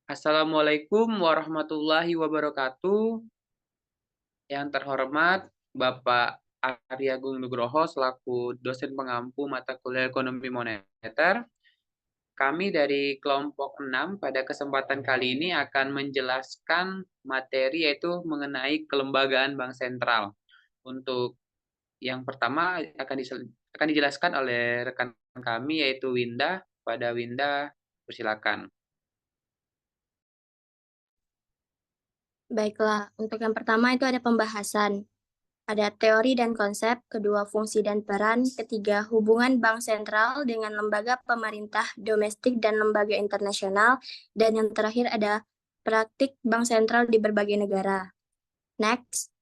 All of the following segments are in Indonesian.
Assalamualaikum warahmatullahi wabarakatuh. Yang terhormat Bapak Aryagung Nugroho selaku dosen pengampu mata kuliah Ekonomi Moneter. Kami dari kelompok 6 pada kesempatan kali ini akan menjelaskan materi yaitu mengenai kelembagaan Bank Sentral. Untuk yang pertama akan dijelaskan oleh rekan kami yaitu Winda. Pada Winda, persilakan. Baiklah, untuk yang pertama itu ada pembahasan. Ada teori dan konsep, kedua fungsi dan peran, ketiga hubungan bank sentral dengan lembaga pemerintah domestik dan lembaga internasional, dan yang terakhir ada praktik bank sentral di berbagai negara. Next.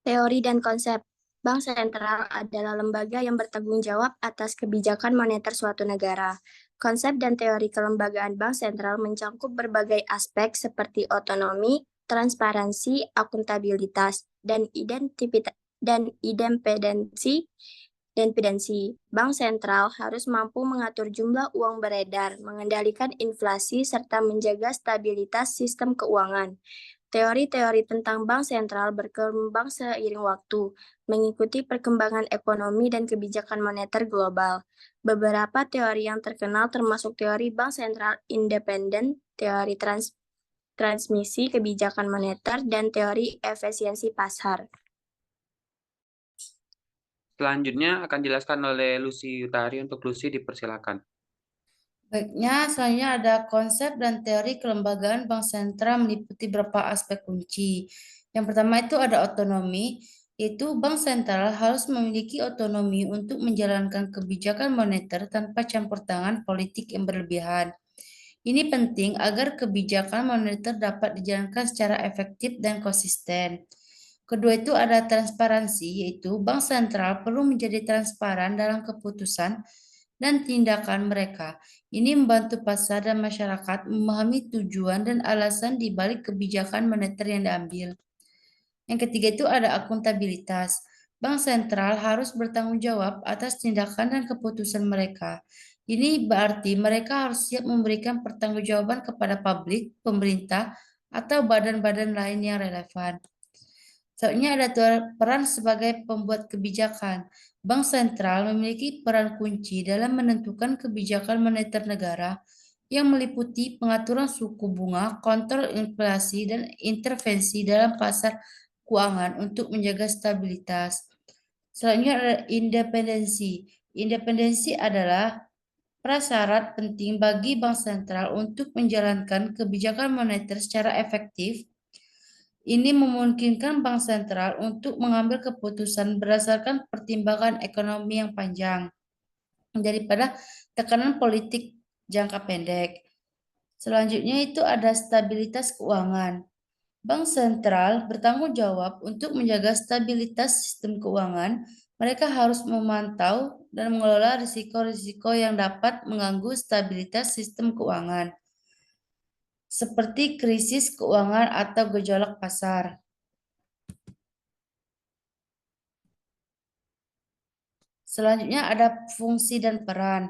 Teori dan konsep. Bank sentral adalah lembaga yang bertanggung jawab atas kebijakan moneter suatu negara. Konsep dan teori kelembagaan bank sentral mencakup berbagai aspek seperti otonomi, transparansi, akuntabilitas, dan independensi. Bank sentral harus mampu mengatur jumlah uang beredar, mengendalikan inflasi, serta menjaga stabilitas sistem keuangan. Teori-teori tentang bank sentral berkembang seiring waktu, mengikuti perkembangan ekonomi dan kebijakan moneter global. Beberapa teori yang terkenal termasuk teori bank sentral independen, teori transmisi kebijakan moneter, dan teori efisiensi pasar. Selanjutnya akan dijelaskan oleh Lucy Utari. Untuk Lucy, dipersilakan. Baiknya, selanjutnya ada konsep dan teori kelembagaan bank sentral meliputi beberapa aspek kunci. Yang pertama itu ada otonomi, yaitu bank sentral harus memiliki otonomi untuk menjalankan kebijakan moneter tanpa campur tangan politik yang berlebihan. Ini penting agar kebijakan moneter dapat dijalankan secara efektif dan konsisten. Kedua itu ada transparansi, yaitu bank sentral perlu menjadi transparan dalam keputusan dan tindakan mereka. Ini membantu pasar dan masyarakat memahami tujuan dan alasan di balik kebijakan moneter yang diambil. Yang ketiga itu ada akuntabilitas. Bank sentral harus bertanggung jawab atas tindakan dan keputusan mereka. Ini berarti mereka harus siap memberikan pertanggungjawaban kepada publik, pemerintah, atau badan-badan lain yang relevan. Selanjutnya ada peran sebagai pembuat kebijakan. Bank sentral memiliki peran kunci dalam menentukan kebijakan moneter negara yang meliputi pengaturan suku bunga, kontrol inflasi, dan intervensi dalam pasar keuangan untuk menjaga stabilitas. Selanjutnya ada independensi. Independensi adalah prasyarat penting bagi bank sentral untuk menjalankan kebijakan moneter secara efektif. Ini memungkinkan bank sentral untuk mengambil keputusan berdasarkan pertimbangan ekonomi yang panjang daripada tekanan politik jangka pendek. Selanjutnya itu ada stabilitas keuangan. Bank sentral bertanggung jawab untuk menjaga stabilitas sistem keuangan. Mereka harus memantau dan mengelola risiko-risiko yang dapat mengganggu stabilitas sistem keuangan, seperti krisis keuangan atau gejolak pasar. Selanjutnya ada fungsi dan peran.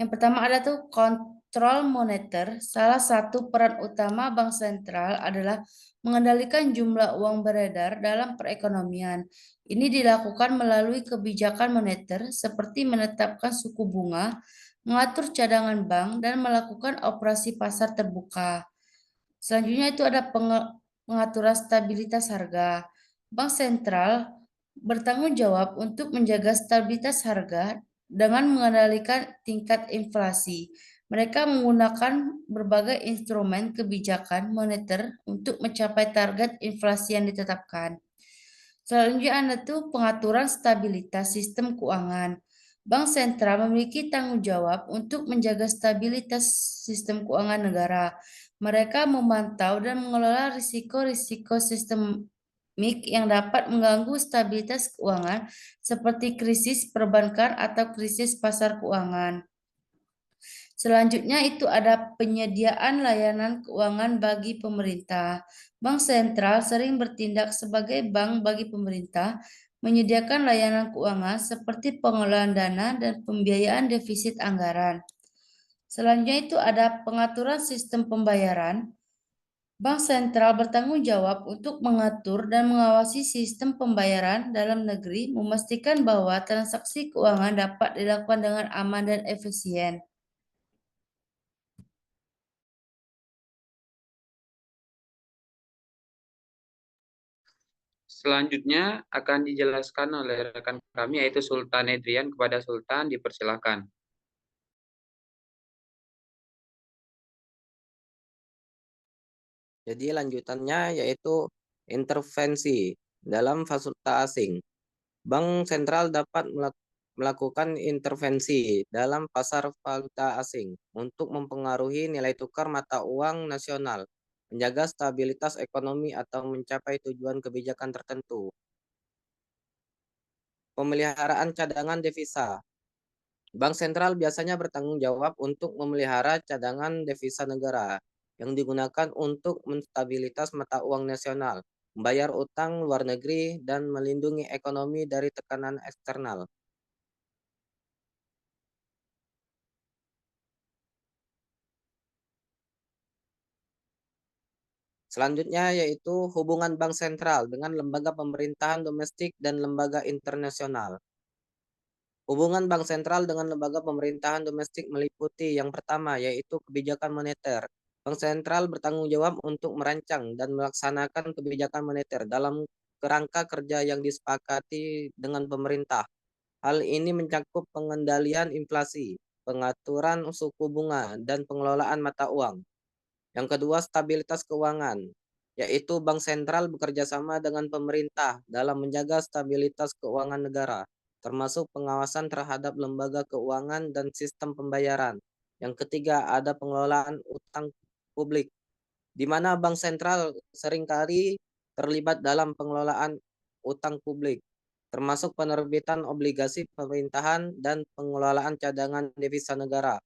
Yang pertama ada tuh kontrol moneter. Salah satu peran utama bank sentral adalah mengendalikan jumlah uang beredar dalam perekonomian. Ini dilakukan melalui kebijakan moneter seperti menetapkan suku bunga, mengatur cadangan bank, dan melakukan operasi pasar terbuka. Selanjutnya itu ada pengaturan stabilitas harga. Bank sentral bertanggung jawab untuk menjaga stabilitas harga dengan mengendalikan tingkat inflasi. Mereka menggunakan berbagai instrumen kebijakan moneter untuk mencapai target inflasi yang ditetapkan. Selanjutnya ada tuh pengaturan stabilitas sistem keuangan. Bank sentral memiliki tanggung jawab untuk menjaga stabilitas sistem keuangan negara. Mereka memantau dan mengelola risiko-risiko sistemik yang dapat mengganggu stabilitas keuangan seperti krisis perbankan atau krisis pasar keuangan. Selanjutnya itu ada penyediaan layanan keuangan bagi pemerintah. Bank sentral sering bertindak sebagai bank bagi pemerintah. menyediakan layanan keuangan seperti pengelolaan dana dan pembiayaan defisit anggaran. Selanjutnya itu ada pengaturan sistem pembayaran. Bank sentral bertanggung jawab untuk mengatur dan mengawasi sistem pembayaran dalam negeri, memastikan bahwa transaksi keuangan dapat dilakukan dengan aman dan efisien. Selanjutnya akan dijelaskan oleh rekan kami yaitu Sultan Edrian. Kepada Sultan dipersilakan. Jadi lanjutannya yaitu intervensi dalam valuta asing. Bank sentral dapat melakukan intervensi dalam pasar valuta asing untuk mempengaruhi nilai tukar mata uang nasional, menjaga stabilitas ekonomi atau mencapai tujuan kebijakan tertentu. Pemeliharaan cadangan devisa. Bank sentral biasanya bertanggung jawab untuk memelihara cadangan devisa negara yang digunakan untuk menstabilitas mata uang nasional, membayar utang luar negeri, dan melindungi ekonomi dari tekanan eksternal. Selanjutnya yaitu hubungan bank sentral dengan lembaga pemerintahan domestik dan lembaga internasional. Hubungan bank sentral dengan lembaga pemerintahan domestik meliputi yang pertama yaitu kebijakan moneter. Bank sentral bertanggung jawab untuk merancang dan melaksanakan kebijakan moneter dalam kerangka kerja yang disepakati dengan pemerintah. Hal ini mencakup pengendalian inflasi, pengaturan suku bunga, dan pengelolaan mata uang. Yang kedua, stabilitas keuangan, yaitu bank sentral bekerja sama dengan pemerintah dalam menjaga stabilitas keuangan negara, termasuk pengawasan terhadap lembaga keuangan dan sistem pembayaran. Yang ketiga, ada pengelolaan utang publik, di mana bank sentral seringkali terlibat dalam pengelolaan utang publik, termasuk penerbitan obligasi pemerintahan dan pengelolaan cadangan devisa negara.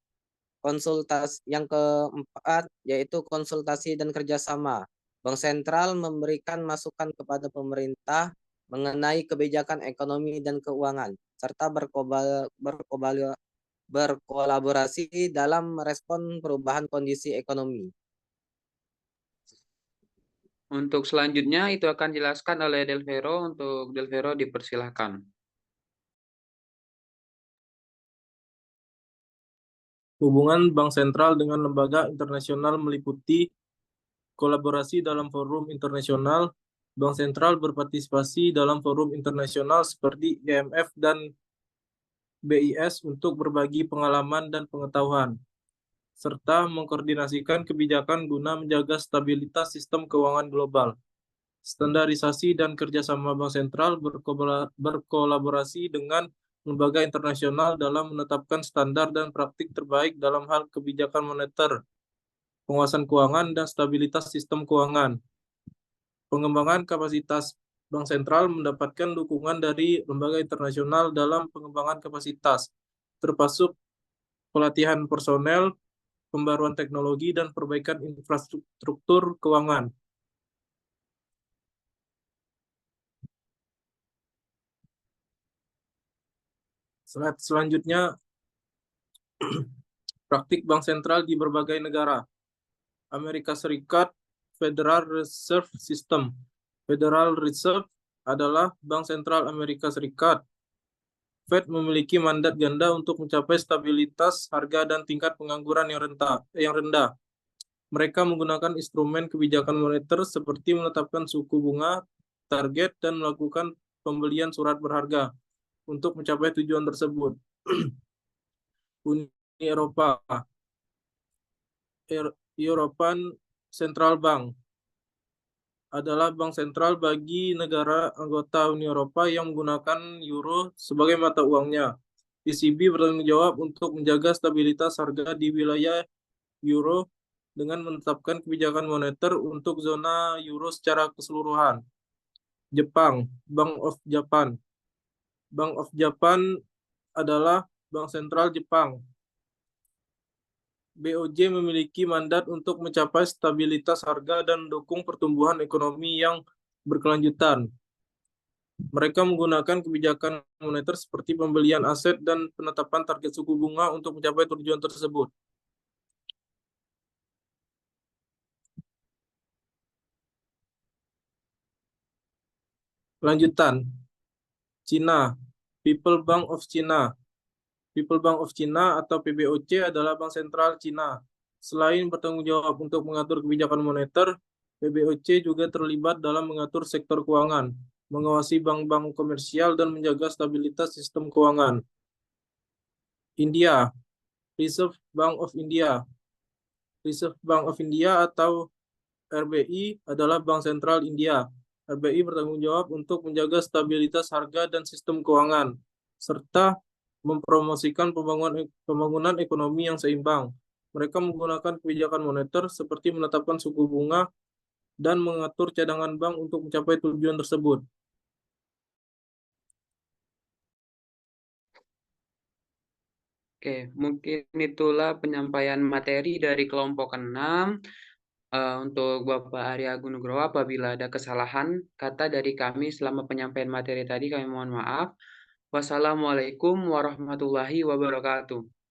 Konsultasi yang keempat yaitu konsultasi dan kerjasama. Bank sentral memberikan masukan kepada pemerintah mengenai kebijakan ekonomi dan keuangan, serta berkolaborasi dalam merespon perubahan kondisi ekonomi. Untuk selanjutnya itu akan dijelaskan oleh Delvero. Untuk Delvero dipersilakan. Hubungan bank sentral dengan lembaga internasional meliputi kolaborasi dalam forum internasional. Bank sentral berpartisipasi dalam forum internasional seperti IMF dan BIS untuk berbagi pengalaman dan pengetahuan, serta mengkoordinasikan kebijakan guna menjaga stabilitas sistem keuangan global. Standarisasi dan kerjasama bank sentral berkolaborasi dengan lembaga internasional dalam menetapkan standar dan praktik terbaik dalam hal kebijakan moneter, penguasaan keuangan, dan stabilitas sistem keuangan. Pengembangan kapasitas bank sentral mendapatkan dukungan dari lembaga internasional dalam pengembangan kapasitas, termasuk pelatihan personel, pembaruan teknologi, dan perbaikan infrastruktur keuangan. Slide selanjutnya, praktik bank sentral di berbagai negara. Amerika Serikat, Federal Reserve System. Federal Reserve adalah Bank Sentral Amerika Serikat. Fed memiliki mandat ganda untuk mencapai stabilitas harga dan tingkat pengangguran yang rendah. Mereka menggunakan instrumen kebijakan moneter seperti menetapkan suku bunga, target, dan melakukan pembelian surat berharga untuk mencapai tujuan tersebut. Uni Eropa, European Central Bank adalah bank sentral bagi negara anggota Uni Eropa yang menggunakan euro sebagai mata uangnya. ECB bertanggung jawab untuk menjaga stabilitas harga di wilayah euro dengan menetapkan kebijakan moneter untuk zona euro secara keseluruhan. Jepang, Bank of Japan. Bank of Japan adalah bank sentral Jepang. BOJ memiliki mandat untuk mencapai stabilitas harga dan mendukung pertumbuhan ekonomi yang berkelanjutan. Mereka menggunakan kebijakan moneter seperti pembelian aset dan penetapan target suku bunga untuk mencapai tujuan tersebut. Lanjutan, Cina, People Bank of China. People Bank of China atau PBOC adalah bank sentral Cina. Selain bertanggung jawab untuk mengatur kebijakan moneter, PBOC juga terlibat dalam mengatur sektor keuangan, mengawasi bank-bank komersial, dan menjaga stabilitas sistem keuangan. India, Reserve Bank of India. Reserve Bank of India atau RBI adalah bank sentral India. RBI bertanggung jawab untuk menjaga stabilitas harga dan sistem keuangan, serta mempromosikan pembangunan ekonomi yang seimbang. Mereka menggunakan kebijakan moneter seperti menetapkan suku bunga dan mengatur cadangan bank untuk mencapai tujuan tersebut. Oke, mungkin itulah penyampaian materi dari kelompok 6. Untuk Bapak Arya Agung Nugroho, apabila ada kesalahan kata dari kami selama penyampaian materi tadi, kami mohon maaf. Wassalamualaikum warahmatullahi wabarakatuh.